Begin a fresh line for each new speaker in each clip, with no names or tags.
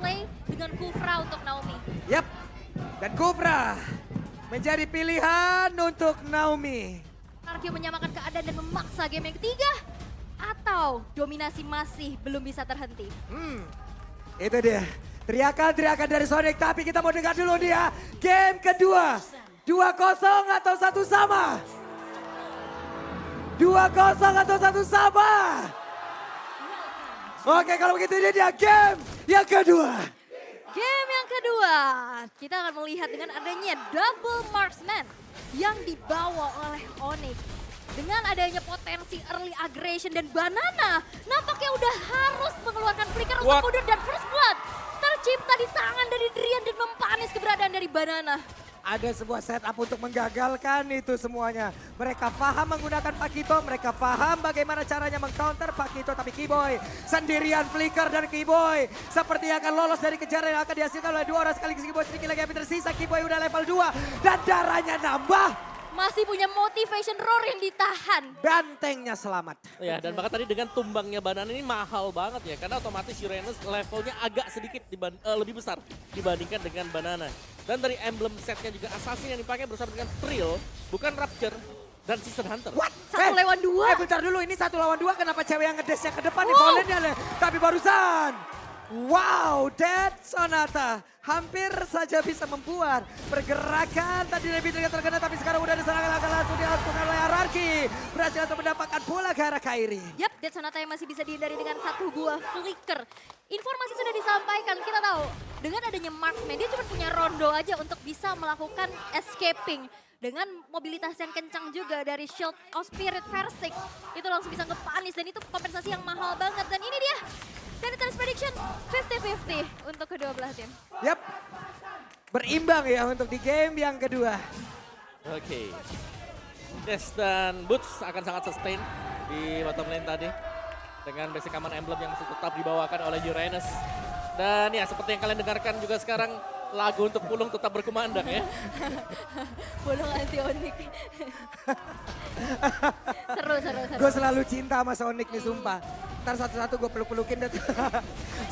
play dengan Kufra untuk Naomi.
Yap, dan Kufra menjadi pilihan untuk Naomi.
Arkio menyamakan keadaan dan memaksa game yang ketiga. Atau dominasi masih belum bisa terhenti.
Itu dia. Teriakan-teriakan dari Sonic, tapi kita mau dengar dulu dia. Game kedua. 2-0 atau 1 sama? 2-0 atau 1 sama? Oke, kalau begitu ini dia game yang kedua.
Game yang kedua, kita akan melihat dengan adanya double marksman yang dibawa oleh Onyx. Dengan adanya potensi early aggression dan Banana, nampaknya udah harus mengeluarkan flicker untuk mundur dan first blood tercipta di tangan dari Drian dan mempanis keberadaan dari Banana.
Ada sebuah setup untuk menggagalkan itu semuanya. Mereka paham menggunakan Pakito, mereka paham bagaimana caranya meng-counter Pakito. Tapi Kiboy sendirian flicker dan Kiboy seperti akan lolos dari kejaran yang akan dihasilkan oleh 2 orang sekaligus. Kiboy sedikit lagi yang tersisa, Kiboy udah level 2 dan darahnya nambah.
Masih punya motivation roar yang ditahan.
Bantengnya selamat.
Ya, dan bahkan tadi dengan tumbangnya Banana ini mahal banget ya. Karena otomatis Uranus levelnya agak sedikit lebih besar dibandingkan dengan Banana. Dan dari emblem setnya juga Assassin yang dipakai bersama dengan Trill, bukan Rapture dan Season Hunter.
What?
1 lawan 2.
Bentar dulu, ini 1 lawan 2 kenapa cewek yang ngedesnya ke depan nih volley-nya. Tapi barusan. Wow, Dead Sonata hampir saja bisa membuat pergerakan tadi Nebit terkena, tapi sekarang udah diserang akan langsung dilakukan oleh Ararki. Berhasil untuk mendapatkan bola ke arah Kairi.
Yap, Dead Sonata yang masih bisa dihindari dengan 1 buah flicker. Informasi sudah disampaikan, kita tahu dengan adanya marksman dia cuma punya rondo aja untuk bisa melakukan escaping. Dengan mobilitas yang kencang juga dari Shield of Spirit Versik, itu langsung bisa ngepanis dan itu kompensasi yang mahal banget. Dan ini dia, dari Tennis Prediction 50-50 untuk kedua belah tim.
Yap, berimbang ya untuk di game yang kedua.
Oke. Yes, dan Boots akan sangat sustain di bottom lane tadi. Dengan basic command emblem yang masih tetap dibawakan oleh Uranus. Dan ya seperti yang kalian dengarkan juga sekarang, lagu untuk Pulung tetap berkumandang ya.
Pulung anti Onyx. Seru.
Gue selalu cinta sama Sonic nih sumpah. Ntar satu-satu gue peluk-pelukin deh.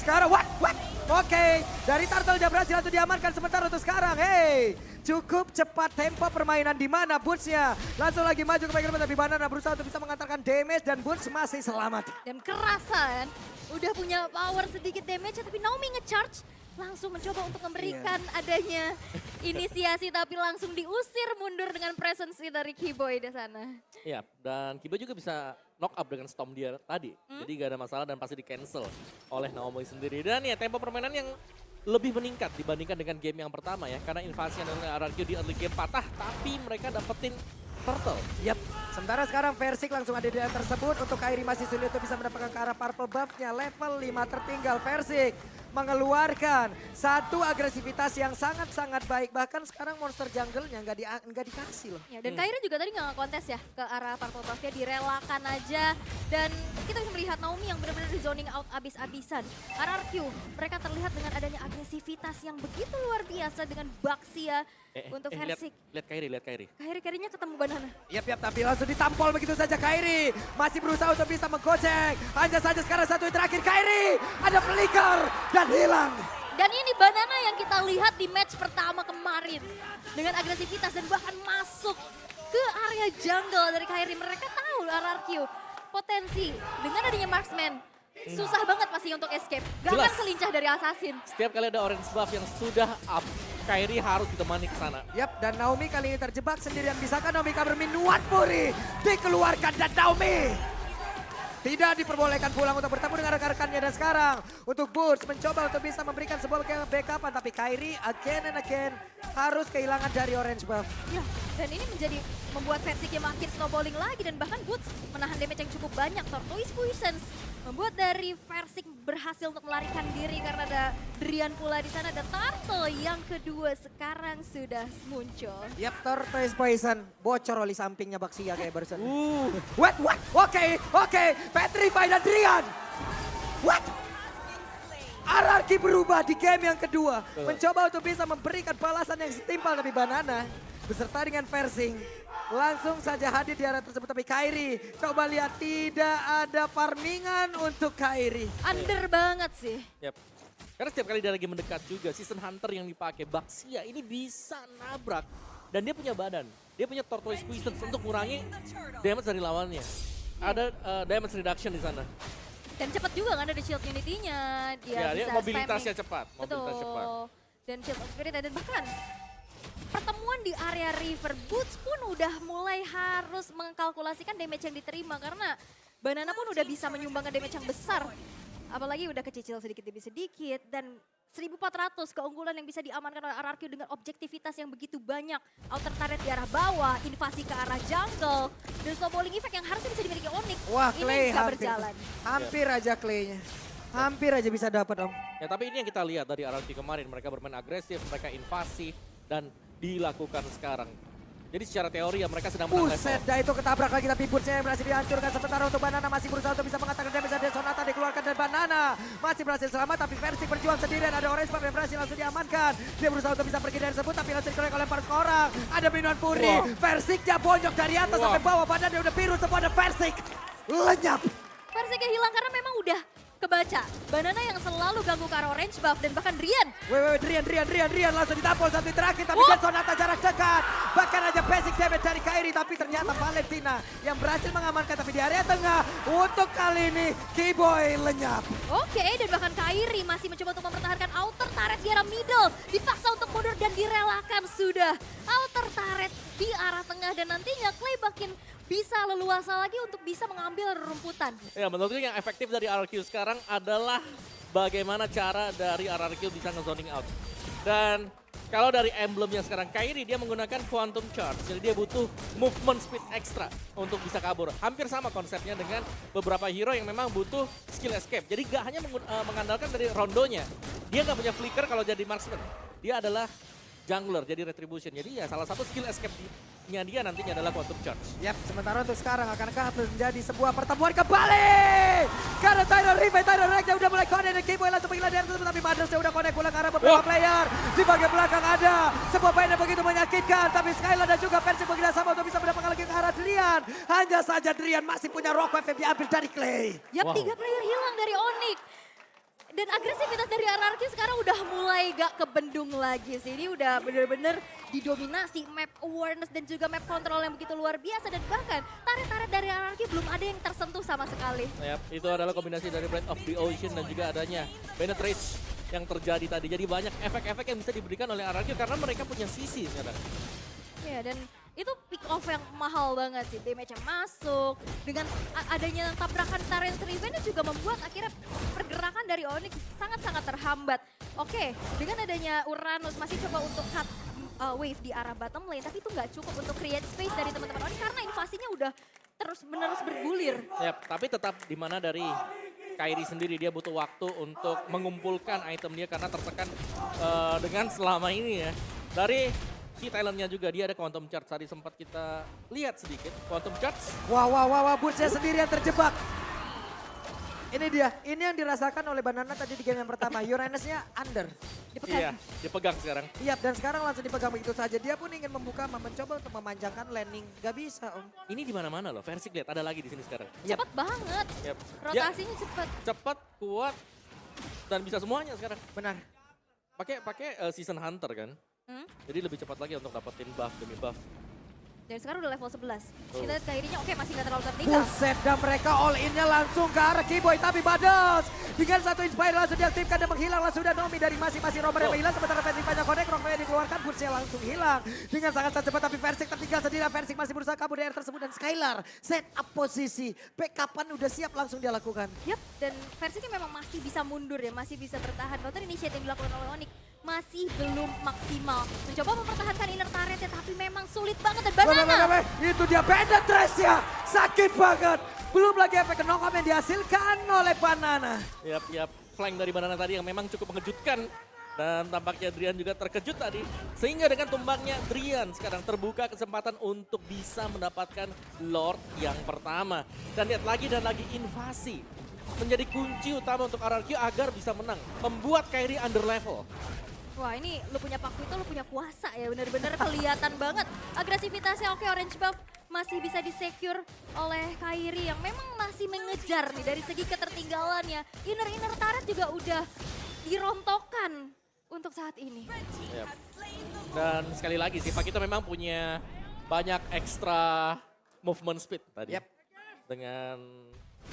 Sekarang what? Oke, dari Turtle udah berhasil untuk diamankan sementara untuk sekarang. Hey, cukup cepat tempo permainan di mana Boots-nya. Langsung lagi maju ke bagian tapi Banana berusaha untuk bisa mengantarkan damage dan Boots masih selamat.
Dan kerasa kan, udah punya power sedikit damage tapi Naomi nge-charge. Langsung mencoba untuk memberikan adanya inisiasi tapi langsung diusir mundur dengan presence dari Kiboy di sana.
Ya, dan Kiboy juga bisa knock up dengan Storm dia tadi. Jadi gak ada masalah dan pasti di cancel oleh Naomi sendiri. Dan ya tempo permainan yang lebih meningkat dibandingkan dengan game yang pertama ya. Karena invasi yang dari RRQ di early game patah tapi mereka dapetin Turtle.
Yap, sementara sekarang Versik langsung ada di daerah tersebut. Untuk Kairi masih sulit untuk bisa mendapatkan ke arah purple buff-nya. Level 5 tertinggal Versik mengeluarkan satu agresivitas yang sangat-sangat baik. Bahkan sekarang monster jungle-nya nggak dikasih loh.
Ya, dan Kairi juga tadi nggak kontes ya ke arah purple buff-nya, direlakan aja. Dan kita bisa melihat Naomi yang benar-benar di zoning out abis-abisan. RRQ, mereka terlihat dengan adanya agresivitas yang begitu luar biasa dengan Baxia untuk Versik.
Lihat Kairi.
Kairi-kairinya ketemu Banana.
Yap, tapi langsung ditampol begitu saja Kairi. Masih berusaha untuk bisa menggocek. Hanya saja sekarang satu yang terakhir Kairi. Ada flicker dan hilang.
Dan ini Banana yang kita lihat di match pertama kemarin. Dengan agresivitas dan bahkan masuk ke area jungle dari Kairi. Mereka tahu RRQ potensi dengan adanya marksman. Susah banget pasti untuk escape. Gak akan selincah dari Assassin.
Setiap kali ada orange buff yang sudah up, Kairi harus ditemani ke sana.
Yap, dan Naomi kali ini terjebak sendirian. Bisakah Naomi kabur minuan Puri? Dikeluarkan dan Naomi tidak diperbolehkan pulang untuk bertemu dengan rekan-rekannya. Dan sekarang untuk Boots mencoba untuk bisa memberikan sebuah backupan. Tapi Kairi again and again harus kehilangan dari orange buff.
Ya, dan ini menjadi membuat Versiknya makin snowballing lagi. Dan bahkan Boots menahan damage yang cukup banyak. Tortoise Puissance membuat dari Versik berhasil untuk melarikan diri karena ada Drian pula di sana. Ada Turtle yang kedua sekarang sudah muncul.
Yap, Tortoise Poison bocor oleh sampingnya Baxia kayak barusan. What? Oke. Petrify dan Drian. What? RRQ berubah di game yang kedua. Mencoba untuk bisa memberikan balasan yang setimpal. Tapi Banana beserta dengan Versing langsung saja hadir di area tersebut. Tapi Kairi, coba lihat tidak ada farmingan untuk Kairi.
Under banget sih.
Yap. Karena setiap kali dia lagi mendekat juga, Season Hunter yang dipakai, Baxia ini bisa nabrak. Dan dia punya badan, dia punya Tortoise Wisdom untuk kurangi damage dari lawannya. Ada damage reduction di sana.
Dan cepat juga kan ada shield unity-nya.
Ya, dia
bisa
mobilitasnya
spamming.
cepat.
Betul.
Mobilitas cepat.
Dan shield of spirit dan bahkan pertemuan di area river boots pun udah mulai harus mengkalkulasikan damage yang diterima karena Banana pun udah bisa menyumbangkan damage yang besar. Apalagi udah kecicil sedikit demi sedikit dan 1400 keunggulan yang bisa diamankan oleh RRQ dengan objektivitas yang begitu banyak. Outer turret di arah bawah, invasi ke arah jungle, dan snowballing effect yang harusnya bisa dimiliki Onyx.
Wah,
Ini
Clay
nggak berjalan.
hampir aja Clay-nya. Hampir aja bisa dapat Om.
Ya tapi ini yang kita lihat dari RRQ kemarin, mereka bermain agresif, mereka invasi dan dilakukan sekarang. Jadi secara teori ya mereka sedang menang
Buset,
level.
dah itu ketabrak lagi tapi bootsnya berhasil dihancurkan. Sementara untuk Banana masih berusaha untuk bisa mengatakan damage dari Sonata dikeluarkan dan Banana masih berhasil selamat tapi Versik berjuang sendirian. Ada Orange Buff yang berhasil langsung diamankan. Dia berusaha untuk bisa pergi dari sebut tapi langsung dikorek oleh para orang. Ada Minuan Fury,
Wow.
Versiknya bonyok dari atas
Wow.
sampai bawah. Badannya udah biru semua ada Versik. Lenyap.
Versiknya hilang karena memang udah kebaca. Banana yang selalu ganggu ke arah orange buff dan bahkan Drian.
Weh, Drian langsung ditampol satu terakhir tapi kan Sonata jarak dekat. Bahkan aja basic damage dari Kairi tapi ternyata Valentina yang berhasil mengamankan tapi di area tengah. Untuk kali ini Keyboy lenyap.
Oke, dan bahkan Kairi masih mencoba untuk mempertahankan outer turret di arah middle. Dipaksa untuk mundur dan direlakan sudah. Outer turret di arah tengah dan nantinya Clay makin bisa leluasa lagi untuk bisa mengambil rumputan.
Ya menurutku yang efektif dari RRQ sekarang adalah bagaimana cara dari RRQ bisa nge-zoning out. Dan kalau dari emblemnya sekarang Kairi dia menggunakan Quantum Charge. Jadi dia butuh movement speed extra untuk bisa kabur. Hampir sama konsepnya dengan beberapa hero yang memang butuh skill escape. Jadi gak hanya mengandalkan dari rondonya. Dia gak punya flicker kalau jadi marksman. Dia adalah jungler jadi retribution. Jadi ya salah satu skill escape-nya dia nantinya adalah Quantum Charge.
Yap, sementara untuk sekarang akankah menjadi sebuah pertemuan kembali? Karena Tyron Rive, Tyron Reknya udah mulai connect dan Keyboy langsung menghilangkan dari tersebut. Tapi Madras udah connect pulang ke arah beberapa player. Di bagian belakang ada sebuah main yang begitu menyakitkan. Tapi Skylar dan juga Versi bekerja sama untuk bisa mendapatkan lagi ke arah Drian. Hanya saja Drian masih punya Rock Wave yang diambil dari Clay.
Yap,
Wow.
3 player hilang dari Onyx. Dan agresivitas dari RRQ sekarang udah mulai gak kebendung lagi sih. Ini udah bener-bener didominasi map awareness dan juga map control yang begitu luar biasa. Dan bahkan tarik-tarik dari RRQ belum ada yang tersentuh sama sekali.
Yap, itu adalah kombinasi dari Breath of the Ocean dan juga adanya Penetrate yang terjadi tadi. Jadi banyak efek-efek yang bisa diberikan oleh RRQ karena mereka punya sisi sekarang.
Ya, dan itu pick off yang mahal banget sih. Damage yang masuk. Dengan adanya tabrakan Tyrant's Revenge juga membuat akhirnya pergerakan dari Onyx sangat-sangat terhambat. Oke, dengan adanya Uranus masih coba untuk cut wave di arah bottom lane. Tapi itu nggak cukup untuk create space dari teman-teman Onyx karena invasinya udah terus-menerus bergulir.
Yap, tapi tetap di mana dari Kairi sendiri dia butuh waktu untuk mengumpulkan item dia karena tertekan dengan selama ini ya. Dari key talentnya juga dia ada Quantum Charge, tadi sempat kita lihat sedikit Quantum Charge.
Wah, Bootsnya sendirian terjebak. Ini dia, ini yang dirasakan oleh Banana tadi di game yang pertama. Uranusnya under.
Iya, dipegang sekarang.
Iya, dan sekarang langsung dipegang begitu saja. Dia pun ingin membuka, mencoba untuk memanjangkan landing. Gak bisa, Om.
Ini di mana-mana loh, Versik lihat ada lagi di sini sekarang.
Yap.
Cepet banget.
Yap.
Rotasinya cepet.
Cepat, kuat, dan bisa semuanya sekarang.
Benar.
Pakai Season Hunter kan. Jadi lebih cepat lagi untuk dapetin buff demi buff.
Dan sekarang udah level 11.
Oh.
Kita lihat Kairinya oke masih gak terlalu tertinggal.
Buset, dan mereka all in-nya langsung ke arah Keyboy. Tapi Badas dengan satu inspire langsung diaktifkan dan menghilang. Langsung ada Nomi dari masing-masing romer yang menghilang. Sementara Versik banyak connect, Rockman yang dikeluarkan. Bootsnya langsung hilang. Dengan sangat cepat tapi Versik tertinggal sendirian. Versik masih berusaha kabur dari air tersebut. Dan Skylar set up posisi. Backupan udah siap langsung dia lakukan.
Yap, dan Versiknya memang masih bisa mundur ya, masih bisa bertahan. Counter initiate yang dilakukan oleh Onyx masih belum maksimal. Mencoba mempertahankan inner turretnya tapi memang sulit banget. Dan Banana.
Itu dia penetrasi ya. Sakit banget. Belum lagi efek knock-up yang dihasilkan oleh Banana.
Yap, flank dari Banana tadi yang memang cukup mengejutkan. Dan tampaknya Drian juga terkejut tadi. Sehingga dengan tumbangnya Drian sekarang terbuka kesempatan untuk bisa mendapatkan Lord yang pertama. Dan lihat lagi dan lagi invasi. Menjadi kunci utama untuk RRQ agar bisa menang. Membuat Kairi under level.
Wah, ini lu punya paku itu lu punya kuasa ya, bener-bener kelihatan banget. Agresivitasnya oke, orange buff masih bisa di-secure oleh Kairi yang memang masih mengejar nih dari segi ketertinggalannya. Inner turret juga udah dirontokkan untuk saat ini.
Yap. Dan sekali lagi sih, Pak kita memang punya banyak ekstra movement speed tadi.
Yap.
Dengan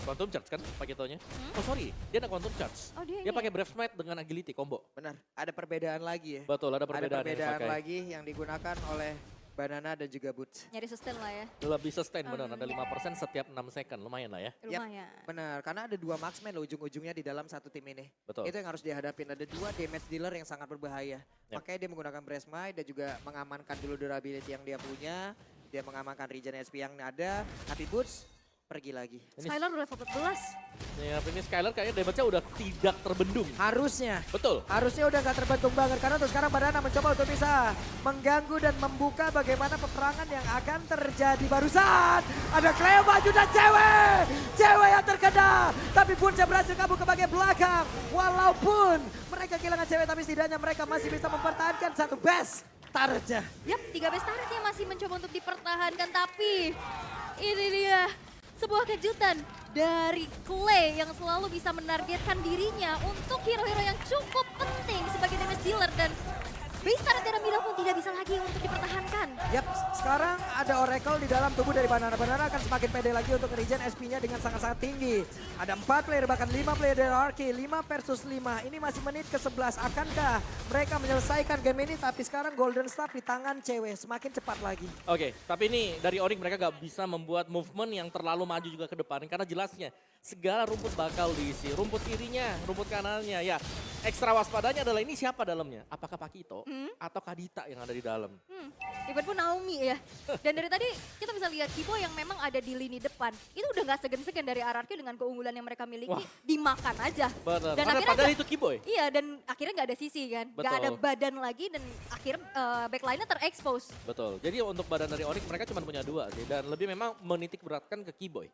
Quantum Charge kan Pak Kitonya? Oh sorry, dia ada Quantum Charge.
Oh, dia
Dia
ini
pakai Breath Smite dengan Agility combo.
Benar, ada perbedaan lagi ya.
Betul, ada
Ada
perbedaan,
perbedaan
yang dipakai.
lagi yang digunakan oleh Banana dan juga Boots.
nyari sustain lah ya.
Lebih sustain benar, ada 5% setiap 6 second, lumayan lah ya.
Yap.
Lumayan.
Benar, karena ada 2 marksman loh ujung-ujungnya di dalam satu tim ini.
Betul.
Itu yang harus dihadapin. Ada 2 damage dealer yang sangat berbahaya.
Yap.
Makanya dia menggunakan Breath Smite dan juga mengamankan dulu durability yang dia punya. Dia mengamankan regen SP yang ada. Tapi Boots pergi lagi.
Ini,
Skylar udah level 14.
ini Skylar kayaknya damage-nya udah tidak terbendung.
Harusnya.
Betul.
Harusnya udah gak terbentuk banget. Karena untuk sekarang Banana mencoba untuk bisa mengganggu dan membuka bagaimana peperangan yang akan terjadi barusan. Ada Cleo maju dan cewek. Cewek yang terkena. Tapi Boots berhasil kabur ke bagian belakang. Walaupun mereka kehilangan cewek tapi setidaknya mereka masih bisa mempertahankan satu best turret-nya.
Yap, 3 base turretnya masih mencoba untuk dipertahankan. Tapi ini dia sebuah kejutan dari Clay yang selalu bisa menargetkan dirinya untuk hero-hero yang cukup penting sebagai damage dealer. Dan base turret dari middle pun tidak bisa lagi untuk dipertahankan.
Yap, sekarang ada Oracle di dalam tubuh dari Banana. Banana akan semakin pede lagi untuk regen SP-nya dengan sangat-sangat tinggi. Ada 4 player, bahkan 5 player dari Arki. 5 versus 5. Ini masih menit ke-11. Akankah mereka menyelesaikan game ini? Tapi sekarang Golden Staff di tangan cewek. Semakin cepat lagi.
Oke, tapi ini dari Onyx mereka gak bisa membuat movement yang terlalu maju juga ke depan. Karena jelasnya segala rumput bakal diisi. Rumput kirinya, rumput kanannya. Ya, ekstra waspadanya adalah ini siapa dalamnya? Apakah Pak Kito atau Kadita yang ada di dalam?
Even pun Naomi ya. Dan dari tadi kita bisa lihat Kibo yang memang ada di lini depan. Itu udah gak segan-segan dari RRQ dengan keunggulan yang mereka miliki.
Wah.
Dimakan aja.
Benar.
Dan
Padahal
akhirnya
itu Kiboy.
Iya, dan akhirnya gak ada sisi kan. Gak ada
Betul.
badan lagi dan akhirnya backline-nya terekspos.
Betul. Jadi untuk badan dari Onyx mereka cuma punya 2 sih. Dan lebih memang menitik beratkan ke Kiboy.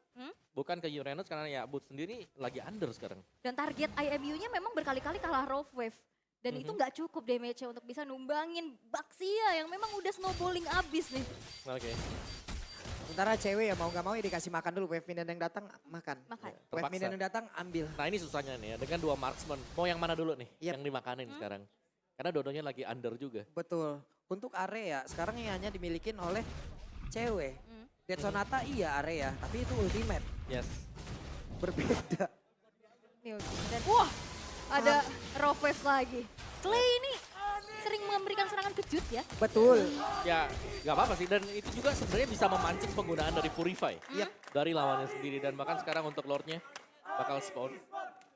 Bukan ke Uranus karena ya Boots sendiri lagi under sekarang.
Dan target IMU-nya memang berkali-kali kalah Rough Wave. Dan itu nggak cukup damage-nya untuk bisa numbangin Baxia yang memang udah snowballing abis nih.
Oke.
Sementara cewek ya mau gak mau ya dikasih makan dulu. Wave minion yang datang makan.
Makan.
Ya,
Wave
terpaksa.
minion yang datang ambil.
Nah ini susahnya nih ya, dengan 2 marksman. Mau yang mana dulu nih
Yep.
yang dimakanin sekarang? Karena dua-duanya lagi under juga.
Betul. Untuk area sekarang yang hanya dimilikin oleh cewek. Dead Sonata iya area, tapi itu ultimate.
Yes.
Berbeda.
Dan wah, ada Rough Wave lagi. Clay ini sering memberikan serangan kejut ya.
Betul.
Ya gak apa-apa sih, dan itu juga sebenarnya bisa memancing penggunaan dari Purify.
Yep.
Dari lawannya sendiri, dan bahkan sekarang untuk Lordnya bakal spawn.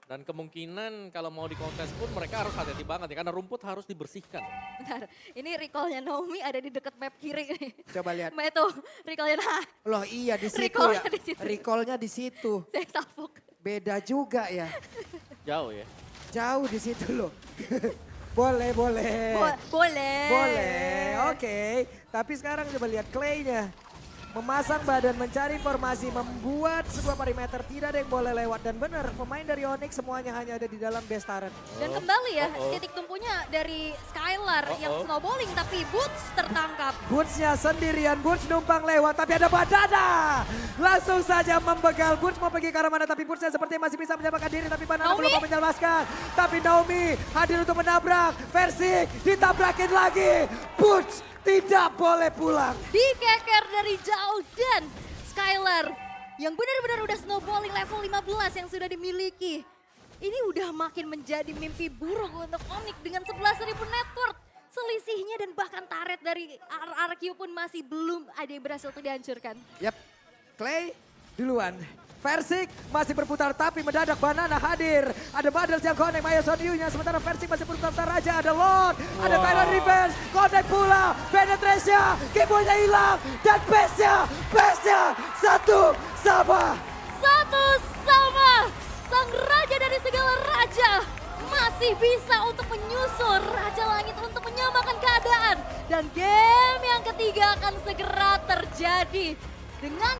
Dan kemungkinan kalau mau di kontes pun mereka harus hati-hati banget ya, karena rumput harus dibersihkan.
Bentar, ini recall-nya Naomi ada di dekat map kiri nih.
Coba lihat.
Mbak itu recall-nya nah,
Loh iya di situ
Recall-nya
ya.
di situ.
Recall-nya di situ.
saya salfok.
Beda juga ya.
Jauh ya.
Jauh di situ loh. Boleh, boleh.
Boleh.
Boleh, oke. Tapi sekarang coba lihat Clay-nya. Memasang badan, mencari formasi, membuat sebuah perimeter. Tidak ada yang boleh lewat. Dan benar, pemain dari Onyx semuanya hanya ada di dalam base turret.
Dan kembali ya,
Uh-oh.
titik tumpunya dari Skylar yang
Uh-oh.
snowballing tapi Boots tertangkap.
Boots-nya sendirian, Boots numpang lewat. Tapi ada Banana. Langsung saja membegal. Boots mau pergi ke arah mana, tapi Boots-nya sepertinya masih bisa menyelamatkan diri. Tapi Banana
Naomi.
belum mau menyelamatkan. Tapi Naomi hadir untuk menabrak. Versik ditabrakin lagi. Boots tidak boleh pulang.
Dikeker dari jauh dan Skylar yang benar-benar udah snowballing level 15 yang sudah dimiliki. Ini udah makin menjadi mimpi buruk untuk Onyx dengan 11.000 net worth. Selisihnya dan bahkan turret dari RRQ pun masih belum ada yang berhasil untuk dihancurkan.
Yap, Clay duluan. Versik masih berputar tapi mendadak Banana hadir. Ada Badal yang connect Maya Sonyu-nya. Sementara Versik masih berputar aja. Ada Lord, ada Thailand Revenge. Connect pula, penetration-nya, keyboardnya hilang. Dan base-nya satu sama.
Satu sama sang raja dari segala raja masih bisa untuk menyusul Raja Langit untuk menyamakan keadaan. Dan game yang ketiga akan segera terjadi dengan